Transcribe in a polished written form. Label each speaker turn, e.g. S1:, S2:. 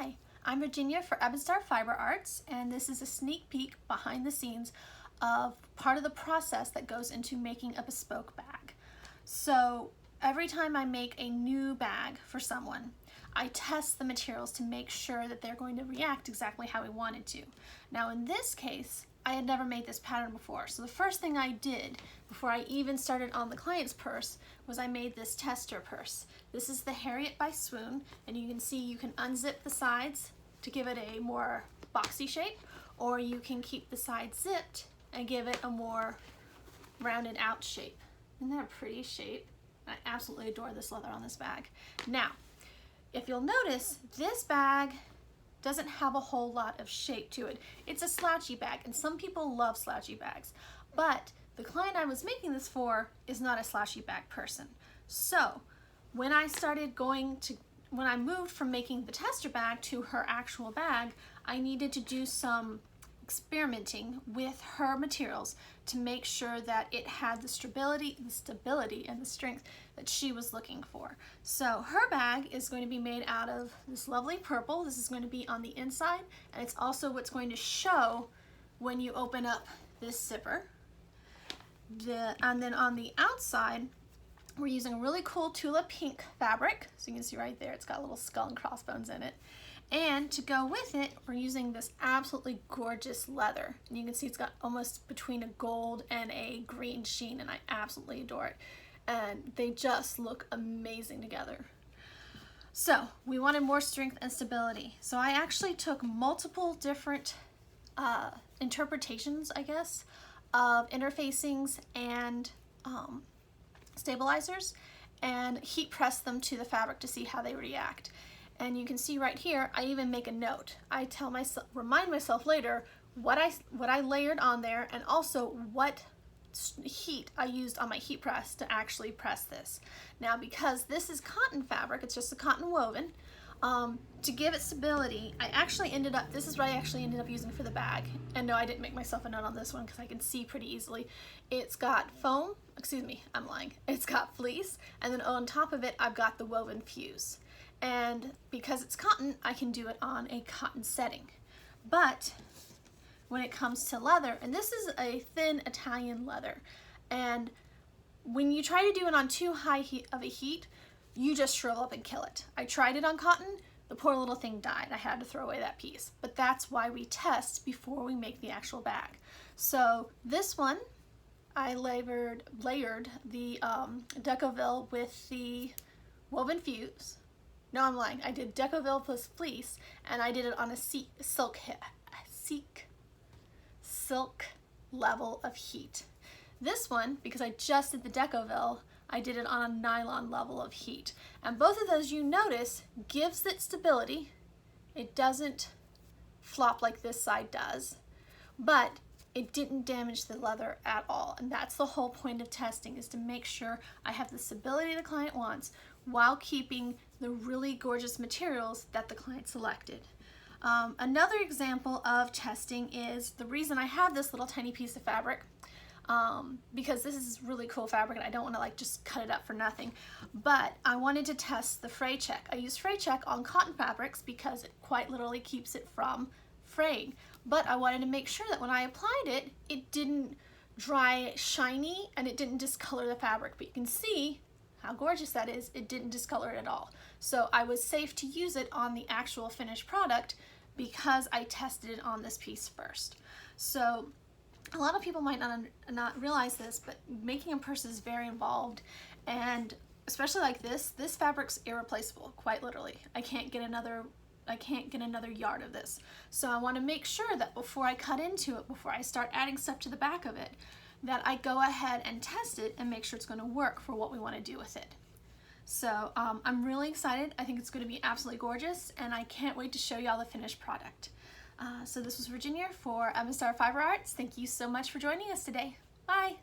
S1: Hi, I'm Virginia for Ebonstar Fiber Arts, and this is a sneak peek behind the scenes of part of the process that goes into making a bespoke bag. So every time I make a new bag for someone, I test the materials to make sure that they're going to react exactly how we wanted to. Now in this case, I had never made this pattern before, so the first thing I did before I even started on the client's purse was I made this tester purse. This is the Harriet by Swoon, and you can see you can unzip the sides to give it a more boxy shape, or you can keep the sides zipped and give it a more rounded out shape. Isn't that a pretty shape? I absolutely adore this leather on this bag. Now, if you'll notice, this bag doesn't have a whole lot of shape to it. It's a slouchy bag, and some people love slouchy bags, but the client I was making this for is not a slouchy bag person. So when I moved from making the tester bag to her actual bag, I needed to do some experimenting with her materials to make sure that it had the stability and the strength that she was looking for. So her bag is going to be made out of this lovely purple. This is going to be on the inside, and it's also what's going to show when you open up this zipper. And then on the outside, we're using a really cool tulip pink fabric. So you can see right there, it's got little skull and crossbones in it. And to go with it, we're using this absolutely gorgeous leather. And you can see it's got almost between a gold and a green sheen, and I absolutely adore it. And they just look amazing together. So we wanted more strength and stability. So I actually took multiple different interpretations, I guess, of interfacings and stabilizers, and heat press them to the fabric to see how they react. And you can see right here, I even make a note. I tell myself, remind myself later what I layered on there, and also what heat I used on my heat press to actually press this. Now, because this is cotton fabric, it's just a cotton woven, to give it stability, this is what I actually ended up using for the bag. And no, I didn't make myself a note on this one because I can see pretty easily. It's got foam, excuse me, I'm lying. It's got fleece, and then on top of it, I've got the WovenFuse. And because it's cotton, I can do it on a cotton setting. But when it comes to leather, and this is a thin Italian leather, and when you try to do it on too high of a heat, you just shrivel up and kill it. I tried it on cotton, the poor little thing died. I had to throw away that piece. But that's why we test before we make the actual bag. So this one, I layered the Decovil with the WovenFuse. No, I'm lying. I did Decovil plus fleece, and I did it on a silk level of heat. This one, because I just did the Decovil, I did it on a nylon level of heat. And both of those, you notice, gives it stability. It doesn't flop like this side does, but it didn't damage the leather at all. And that's the whole point of testing, is to make sure I have the stability the client wants while keeping the really gorgeous materials that the client selected. Another example of testing is the reason I have this little tiny piece of fabric, because this is really cool fabric and I don't want to just cut it up for nothing, but I wanted to test the fray check. I use fray check on cotton fabrics because it quite literally keeps it from fraying, but I wanted to make sure that when I applied it, it didn't dry shiny and it didn't discolor the fabric. But you can see how gorgeous that is. It didn't discolor it at all. So I was safe to use it on the actual finished product because I tested it on this piece first. So a lot of people might not realize this, but making a purse is very involved, and especially like this fabric's irreplaceable, quite literally. I can't get another yard of this. So I want to make sure that before I cut into it, before I start adding stuff to the back of it, that I go ahead and test it and make sure it's going to work for what we want to do with it. So I'm really excited. I think it's going to be absolutely gorgeous, and I can't wait to show y'all the finished product. So this was Virginia for Ebonstar Fiber Arts. Thank you so much for joining us today. Bye!